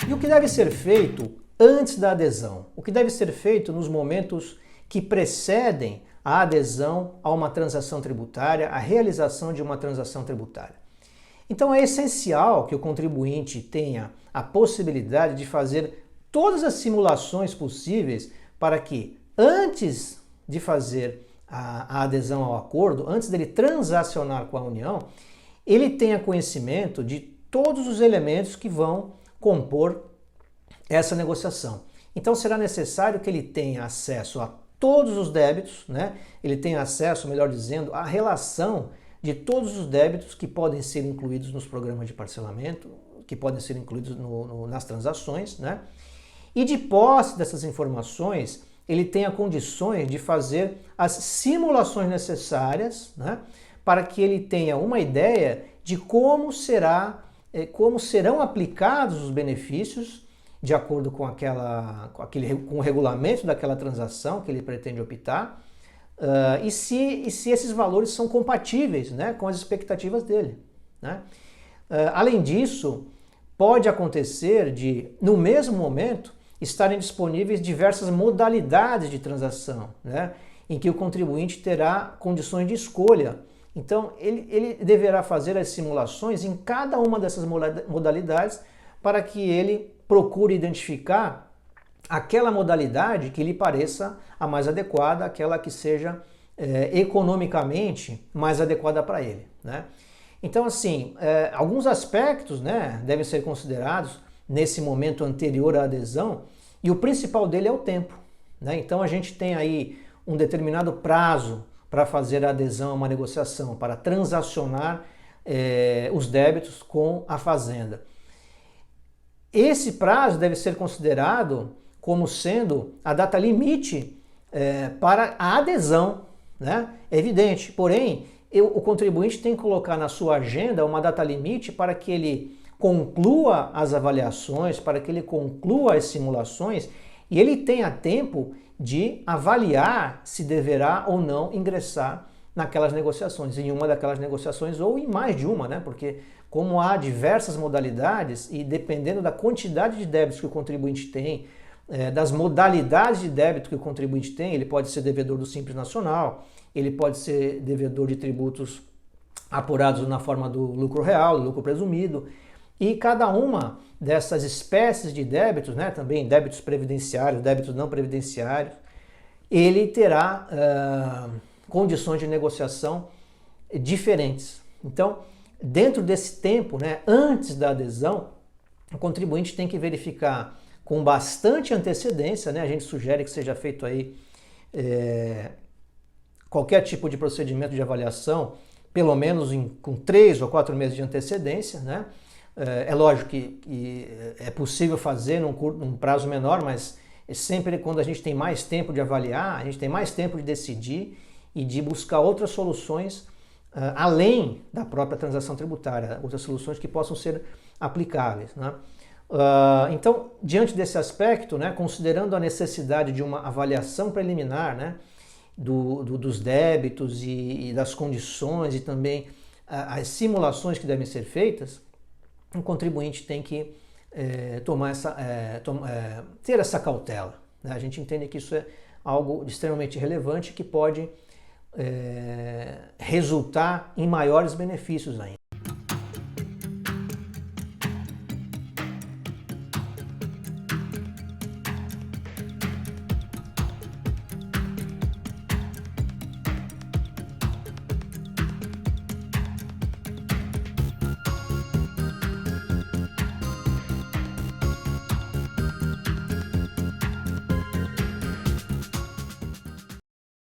E o que deve ser feito antes da adesão? O que deve ser feito nos momentos que precedem a adesão a uma transação tributária, a realização de uma transação tributária? Então é essencial que o contribuinte tenha a possibilidade de fazer todas as simulações possíveis para que, antes de fazer a adesão ao acordo, antes dele transacionar com a União, ele tenha conhecimento de todos os elementos que vão compor essa negociação. Então será necessário que ele tenha acesso a todos os débitos, né? Ele tenha acesso, melhor dizendo, à relação de todos os débitos que podem ser incluídos nos programas de parcelamento, que podem ser incluídos nas transações, né? E de posse dessas informações, ele tenha condições de fazer as simulações necessárias, né? Para que ele tenha uma ideia de como serão aplicados os benefícios de acordo com o regulamento daquela transação que ele pretende optar, e se esses valores são compatíveis, né, com as expectativas dele, né? Além disso, pode acontecer de, no mesmo momento, estarem disponíveis diversas modalidades de transação, né, em que o contribuinte terá condições de escolha. Então, ele deverá fazer as simulações em cada uma dessas modalidades para que ele procure identificar aquela modalidade que lhe pareça a mais adequada, aquela que seja economicamente mais adequada para ele, né? Então, assim, alguns aspectos, né, devem ser considerados nesse momento anterior à adesão, e o principal dele é o tempo, né? Então, a gente tem aí um determinado prazo para fazer a adesão a uma negociação, para transacionar os débitos com a fazenda. Esse prazo deve ser considerado como sendo a data limite para a adesão, né? É evidente, porém, o contribuinte tem que colocar na sua agenda uma data limite para que ele conclua as avaliações, para que ele conclua as simulações e ele tenha tempo de avaliar se deverá ou não ingressar naquelas negociações, em uma daquelas negociações ou em mais de uma, né? Porque como há diversas modalidades e dependendo da quantidade de débitos que o contribuinte tem, das modalidades de débito que o contribuinte tem, ele pode ser devedor do Simples Nacional, ele pode ser devedor de tributos apurados na forma do lucro real, do lucro presumido, e cada uma dessas espécies de débitos, né, também débitos previdenciários, débitos não previdenciários, ele terá condições de negociação diferentes. Então, dentro desse tempo, né, antes da adesão, o contribuinte tem que verificar com bastante antecedência, né, a gente sugere que seja feito aí qualquer tipo de procedimento de avaliação, pelo menos com 3 ou 4 meses de antecedência, né? É lógico que é possível fazer num prazo menor, mas sempre quando a gente tem mais tempo de avaliar, a gente tem mais tempo de decidir e de buscar outras soluções além da própria transação tributária, outras soluções que possam ser aplicáveis, né? Então, diante desse aspecto, né, considerando a necessidade de uma avaliação preliminar, né, dos débitos e das condições e também as simulações que devem ser feitas, o contribuinte tem que ter essa cautela, né? A gente entende que isso é algo extremamente relevante que pode resultar em maiores benefícios ainda.